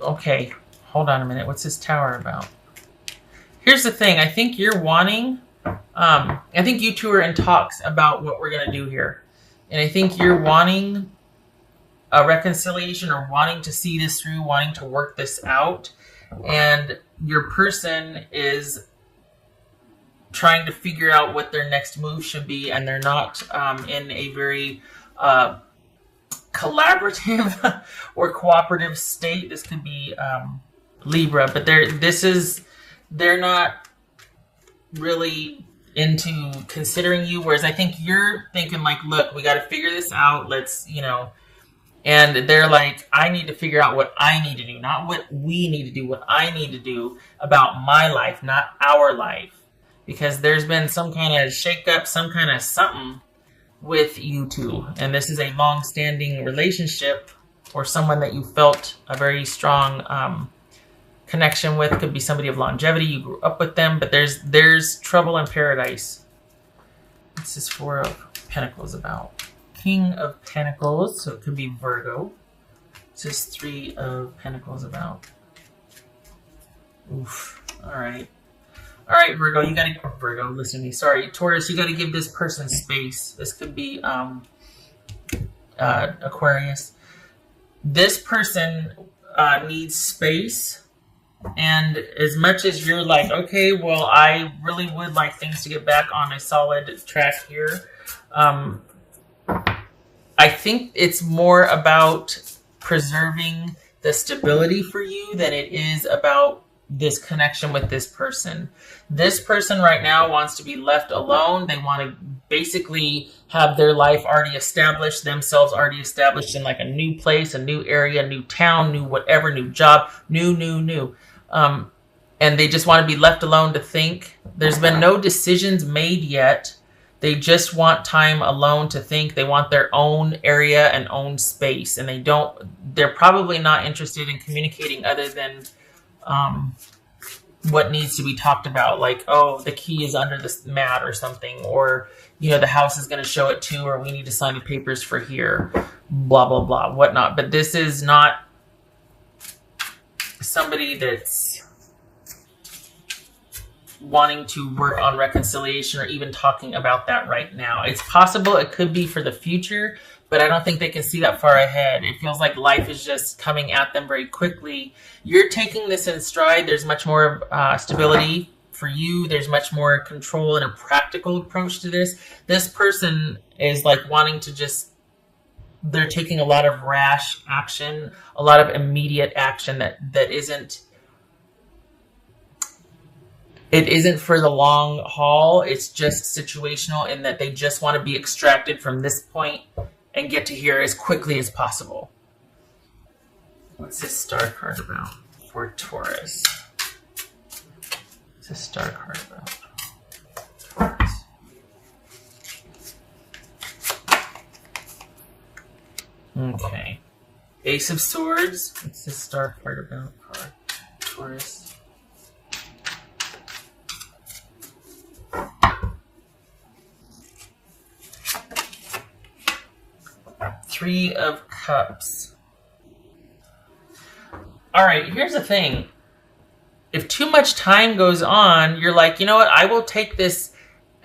Okay, hold on a minute. What's this tower about? Here's the thing. I think you're wanting... I think you two are in talks about what we're going to do here. And I think you're wanting a reconciliation or wanting to see this through, wanting to work this out. And your person is trying to figure out what their next move should be. And they're not in a very collaborative or cooperative state. This could be Libra, but they're not really into considering you, whereas I think you're thinking like, look, we got to figure this out, let's, and they're like, I need to figure out what I need to do, not what we need to do, what I need to do about my life, not our life, because there's been some kind of shakeup, some kind of something with you two, and this is a long-standing relationship or someone that you felt a very strong connection with. Could be somebody of longevity, you grew up with them, but there's trouble in paradise. What's this Four of Pentacles about? King of Pentacles, so it could be Virgo. What's this Three of Pentacles about? Oof. Alright, Virgo, you gotta... Virgo, listen to me. Sorry, Taurus, you gotta give this person space. This could be Aquarius. This person needs space. And as much as you're like, okay, well, I really would like things to get back on a solid track here, I think it's more about preserving the stability for you than it is about this connection with this person. This person right now wants to be left alone. They want to basically have their life already established, themselves already established in like a new place, a new area, new town, new whatever, new job, new. And they just want to be left alone to think. There's been no decisions made yet. They just want time alone to think. They want their own area and own space. And they're probably not interested in communicating other than what needs to be talked about. Like, oh, the key is under this mat or something. Or, the house is going to show it too. Or we need to sign the papers for here. Blah, blah, blah, whatnot. But this is not somebody that's wanting to work on reconciliation or even talking about that right now. It's possible it could be for the future, but I don't think they can see that far ahead. It feels like life is just coming at them very quickly. You're taking this in stride. There's much more stability for you. There's much more control and a practical approach to this. This person is like wanting to just... They're taking a lot of rash action, a lot of immediate action that isn't... It isn't for the long haul. It's just situational in that they just want to be extracted from this point and get to here as quickly as possible. What's this star card about for Taurus? What's this star card about? Taurus. Okay. Ace of Swords. What's this star card about for Taurus? Three of Cups. All right, here's the thing. If too much time goes on, you're like, you know what? I will take this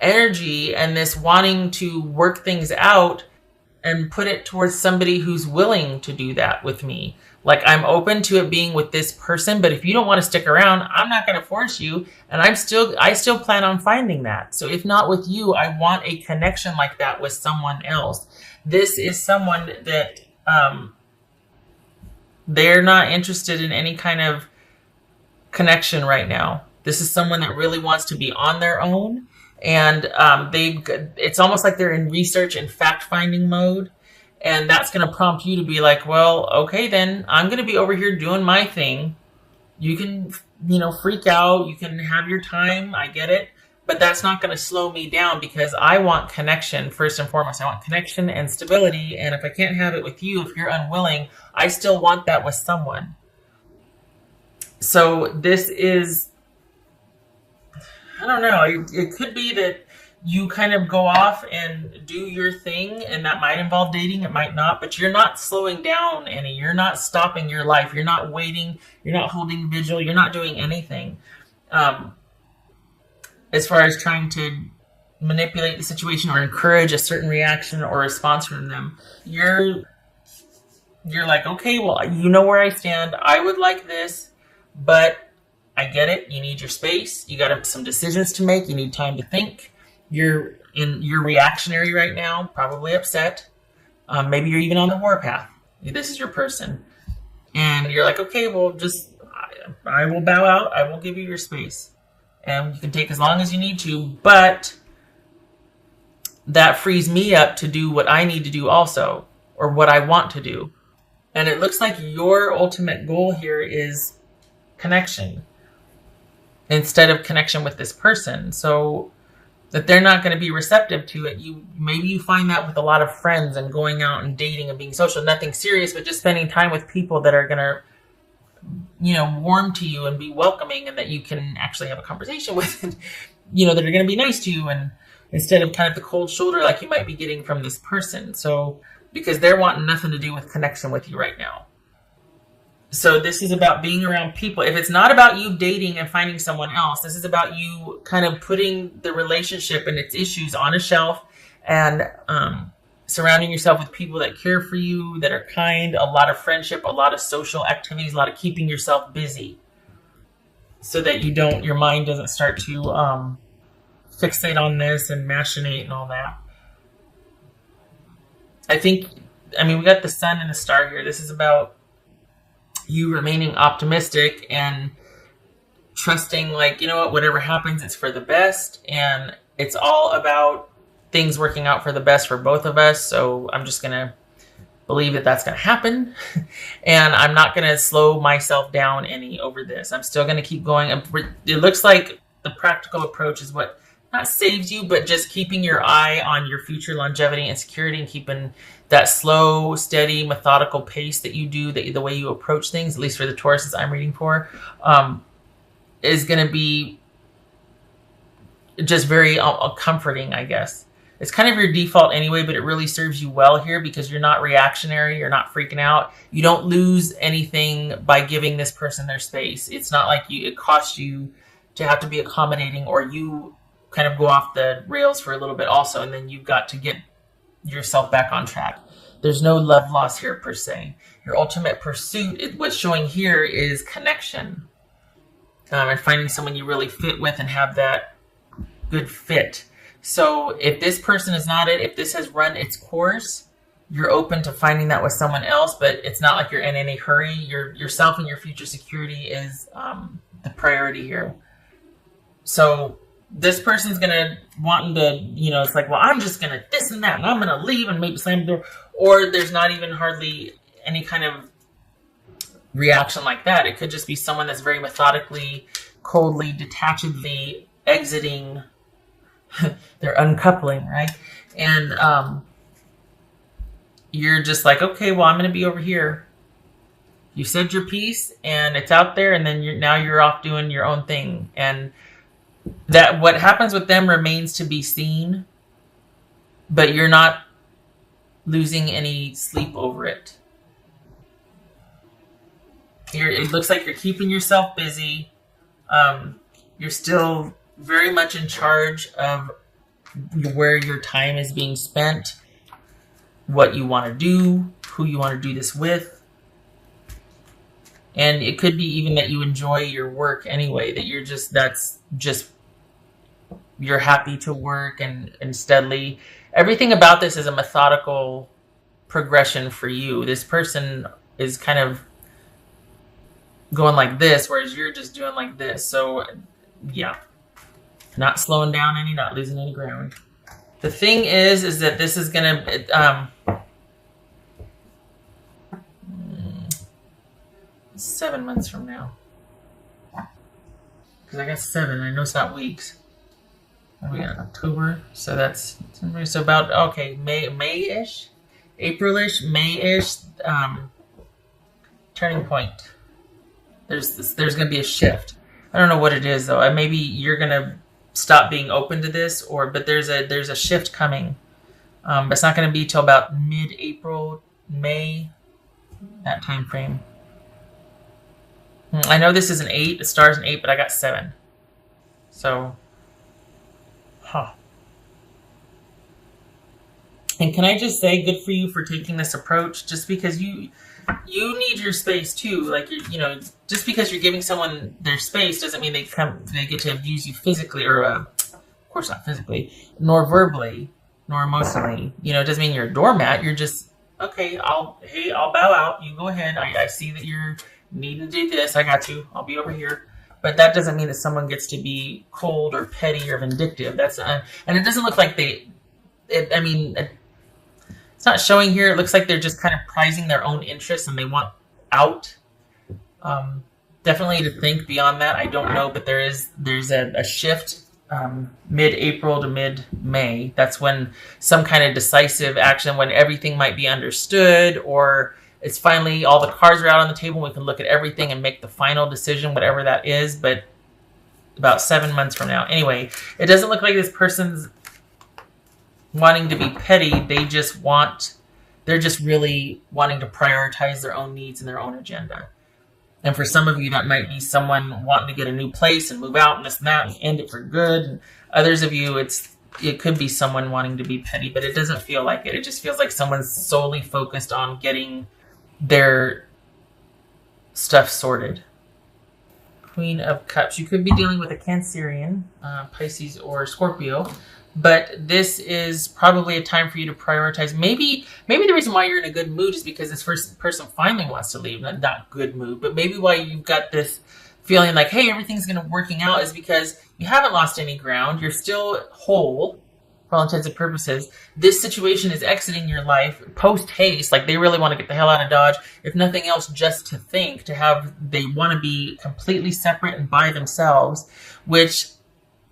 energy and this wanting to work things out and put it towards somebody who's willing to do that with me. Like, I'm open to it being with this person, but if you don't want to stick around, I'm not going to force you. And I still plan on finding that. So if not with you, I want a connection like that with someone else. This is someone that they're not interested in any kind of connection right now. This is someone that really wants to be on their own. And it's almost like they're in research and fact-finding mode. And that's going to prompt you to be like, well, okay, then I'm going to be over here doing my thing. You can, freak out. You can have your time. I get it. But that's not going to slow me down because I want connection first and foremost. I want connection and stability. And if I can't have it with you, if you're unwilling, I still want that with someone. So this is... I don't know. It could be that you kind of go off and do your thing, and that might involve dating, it might not, but you're not slowing down any. You're not stopping your life. You're not waiting. You're not holding vigil. You're not doing anything. As far as trying to manipulate the situation or encourage a certain reaction or response from them, you're like, okay, well, you know where I stand. I would like this, but I get it. You need your space. You got some decisions to make. You need time to think. You're reactionary right now, probably upset. Maybe you're even on the warpath. This is your person. And you're like, okay, well, I will bow out. I will give you your space. And you can take as long as you need to, but that frees me up to do what I need to do also, or what I want to do. And it looks like your ultimate goal here is connection instead of connection with this person. So that they're not going to be receptive to it. Maybe you find that with a lot of friends and going out and dating and being social, nothing serious, but just spending time with people that are going to, warm to you and be welcoming, and that you can actually have a conversation with, and, that are going to be nice to you, and instead of kind of the cold shoulder like you might be getting from this person. So, because they're wanting nothing to do with connection with you right now. So this is about being around people. If it's not about you dating and finding someone else, this is about you kind of putting the relationship and its issues on a shelf, and surrounding yourself with people that care for you, that are kind, a lot of friendship, a lot of social activities, a lot of keeping yourself busy, so that your mind doesn't start to fixate on this and machinate and all that. We got the sun and the star here. This is about you remaining optimistic and trusting, like, whatever happens, it's for the best. And it's all about things working out for the best for both of us. So I'm just going to believe that that's going to happen. And I'm not going to slow myself down any over this. I'm still going to keep going. It looks like the practical approach is what not saves you, but just keeping your eye on your future longevity and security, and keeping that slow, steady, methodical pace that you do, the way you approach things, at least for the Tauruses I'm reading for, is going to be just very comforting, I guess. It's kind of your default anyway, but it really serves you well here because you're not reactionary. You're not freaking out. You don't lose anything by giving this person their space. It's not like it costs you to have to be accommodating, or you kind of go off the rails for a little bit also, and then you've got to get yourself back on track. There's no love loss here per se. Your ultimate pursuit, what's showing here, is connection, and finding someone you really fit with and have that good fit. So if this person is not it, if this has run its course, you're open to finding that with someone else, but it's not like you're in any hurry. Yourself and your future security is the priority here. So this person's going to want to, it's like, well, I'm just going to this and that, and I'm going to leave and maybe slam the door. Or there's not even hardly any kind of reaction like that. It could just be someone that's very methodically, coldly, detachedly exiting. They're uncoupling, right? And you're just like, okay, well, I'm going to be over here. You said your piece, and it's out there, and then you're off doing your own thing. And that what happens with them remains to be seen, but you're not losing any sleep over it. It looks like you're keeping yourself busy. You're still very much in charge of where your time is being spent, what you want to do, who you want to do this with. And it could be even that you enjoy your work anyway, that you're happy to work and steadily. Everything about this is a methodical progression for you. This person is kind of going like this, whereas you're just doing like this. So, yeah. Not slowing down any, not losing any ground. The thing is that this is going to... 7 months from now. Because I got 7. I know it's not weeks. What we got? October. So that's... So about, okay, May-ish? April-ish? May-ish? Turning point. There's going to be a shift. I don't know what it is, though. Maybe you're going to stop being open to this, but there's a shift coming. But it's not going to be till about mid-April, May, that time frame. I know this is an 8, the star's an 8, but I got 7. So, And can I just say, good for you for taking this approach, just because you need your space too. Like, just because you're giving someone their space doesn't mean they get to abuse you physically, or of course not physically, nor verbally, nor emotionally. It doesn't mean you're a doormat. You're just, okay, I'll bow out. You go ahead. I see that you're needing to do this. I got you. I'll be over here. But that doesn't mean that someone gets to be cold or petty or vindictive. And it doesn't look like it's not showing here. It looks like they're just kind of prizing their own interests and they want out. Definitely to think beyond that. I don't know, but there's a shift mid-April to mid-May. That's when some kind of decisive action, when everything might be understood, or it's finally all the cards are out on the table. We can look at everything and make the final decision, whatever that is. But about 7 months from now. Anyway, it doesn't look like this person's wanting to be petty. They're just really wanting to prioritize their own needs and their own agenda. And for some of you, that might be someone wanting to get a new place and move out and this and that and end it for good. And others of you, it could be someone wanting to be petty, but it doesn't feel like it. It just feels like someone's solely focused on getting their stuff sorted. Queen of Cups. You could be dealing with a Cancerian, Pisces, or Scorpio. But this is probably a time for you to prioritize. Maybe the reason why you're in a good mood is because this first person finally wants to leave. Not good mood, but maybe why you've got this feeling like, hey, everything's going to working out is because you haven't lost any ground. You're still whole for all intents and purposes. This situation is exiting your life post haste. Like, they really want to get the hell out of Dodge. If nothing else, just to think, they want to be completely separate and by themselves, which,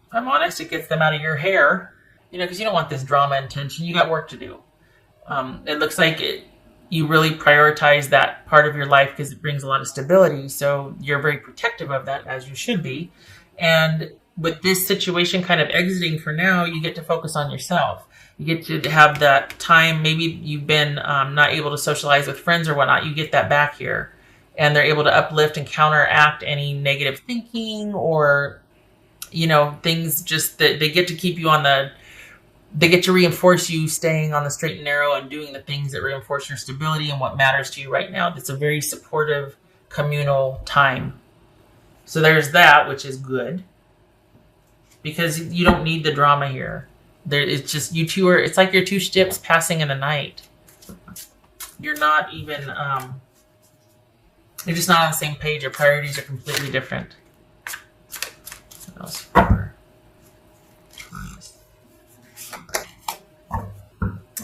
if I'm honest, it gets them out of your hair, because you don't want this drama and tension. You got work to do. It looks like you really prioritize that part of your life because it brings a lot of stability. So you're very protective of that, as you should be. And with this situation kind of exiting for now, you get to focus on yourself. You get to have that time. Maybe you've been not able to socialize with friends or whatnot. You get that back here. And they're able to uplift and counteract any negative thinking or things just that they get to keep you they get to reinforce you staying on the straight and narrow and doing the things that reinforce your stability and what matters to you right now. It's a very supportive communal time. So there's that, which is good because you don't need the drama here. It's just you two it's like you're two ships passing in the night. You're not even, you're just not on the same page. Your priorities are completely different. What else for Taurus?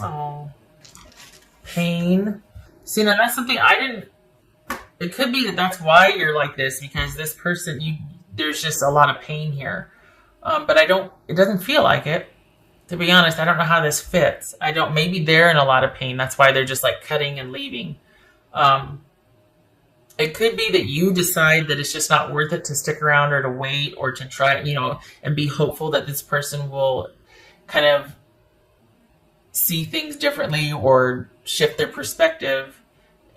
Oh, pain. See, now that's something I didn't. It could be that's why you're like this, because this person, there's just a lot of pain here. But it doesn't feel like it. To be honest, I don't know how this fits. Maybe they're in a lot of pain. That's why they're just like cutting and leaving. It could be that you decide that it's just not worth it to stick around or to wait or to try, and be hopeful that this person will kind of see things differently or shift their perspective,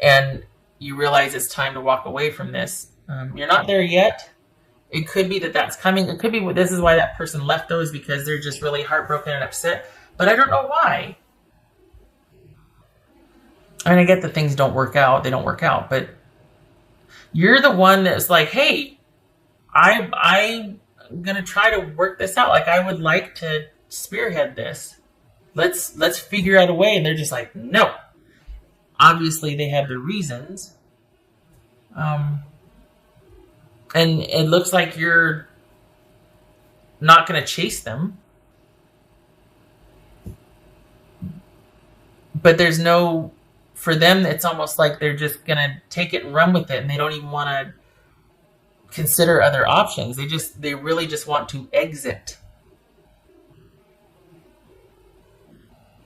and you realize it's time to walk away from this. You're not there yet. It could be that that's coming. It could be this is why that person left those, because they're just really heartbroken and upset. But I don't know why. I mean, I get that things don't work out. They don't work out. But you're the one that's like, hey, I'm going to try to work this out. Like, I would like to spearhead this. Let's figure out a way. And they're just like, no. Obviously, they have their reasons. And it looks like you're not going to chase them. But there's no, for them, it's almost like they're just going to take it and run with it. And they don't even want to consider other options. They really just want to exit.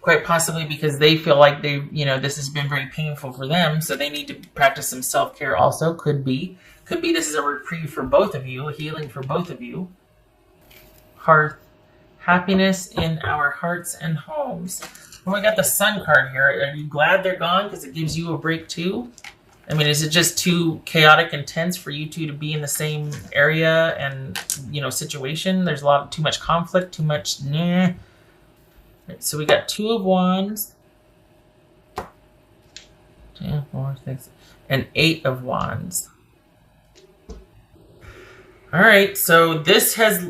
Quite possibly because they feel like this has been very painful for them. So they need to practice some self-care also. Could be this is a reprieve for both of you, a healing for both of you. hearth, happiness in our hearts and homes. Well, we got the Sun card here. Are you glad they're gone because it gives you a break too? I mean, is it just too chaotic and tense for you two to be in the same area and, situation? There's too much conflict, too much nah. Right, so we got 2 of Wands. 2, 4, 6, and 8 of Wands. All right, so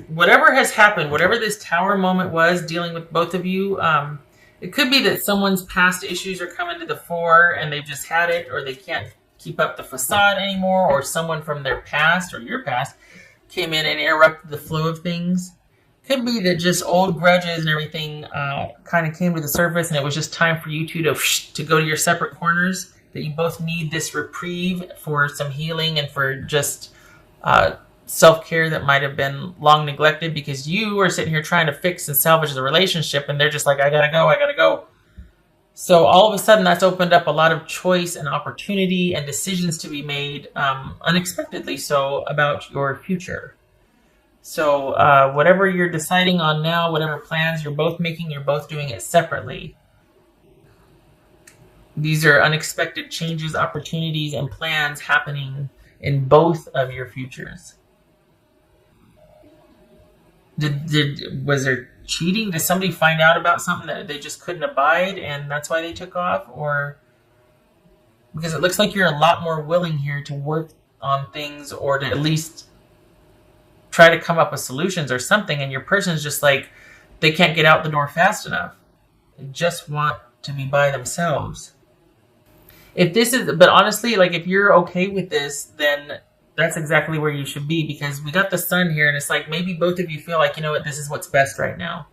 whatever has happened, whatever this Tower moment was dealing with both of you, it could be that someone's past issues are coming to the fore and they've just had it, or they can't keep up the facade anymore, or someone from their past or your past came in and interrupted the flow of things. Could be that just old grudges and everything kind of came to the surface, and it was just time for you two to go to your separate corners, that you both need this reprieve for some healing and for just self-care that might have been long neglected, because you are sitting here trying to fix and salvage the relationship, and they're just like, I gotta go. So all of a sudden that's opened up a lot of choice and opportunity and decisions to be made unexpectedly so about your future. So whatever you're deciding on now, whatever plans you're both making, you're both doing it separately. These are unexpected changes, opportunities, and plans happening in both of your futures. Was there cheating? Did somebody find out about something that they just couldn't abide and that's why they took off? Or because it looks like you're a lot more willing here to work on things, or to at least try to come up with solutions or something, and your person's just like, they can't get out the door fast enough. They just want to be by themselves. But honestly, like, if you're okay with this, then that's exactly where you should be, because we got the Sun here, and it's like maybe both of you feel like, you know what, this is what's best right now.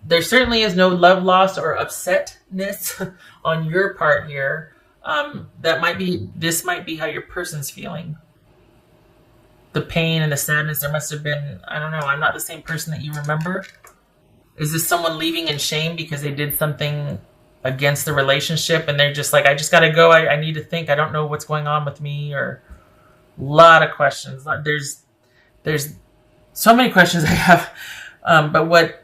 There certainly is no love loss or upsetness on your part here. This might be how your person's feeling. The pain and the sadness, there must have been, I don't know, I'm not the same person that you remember. Is this someone leaving in shame because they did something against the relationship, and they're just like, I just gotta go, I need to think, I don't know what's going on with me, or a lot of questions. There's so many questions I have, but what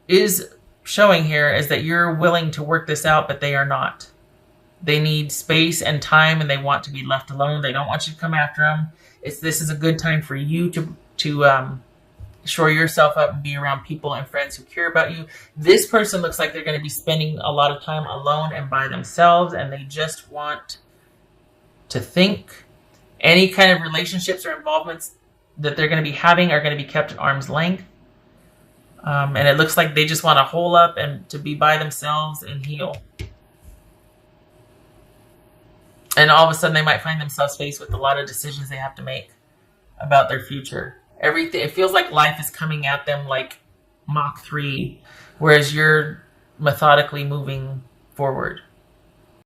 is showing here is that you're willing to work this out, but they are not. They need space and time, and they want to be left alone. They don't want you to come after them. This is a good time for you to shore yourself up and be around people and friends who care about you. This person looks like they're going to be spending a lot of time alone and by themselves, and they just want to think. Any kind of relationships or involvements that they're going to be having are going to be kept at arm's length. And it looks like they just want to hole up and to be by themselves and heal. And all of a sudden they might find themselves faced with a lot of decisions they have to make about their future. Everything, it feels like life is coming at them like Mach 3, whereas you're methodically moving forward.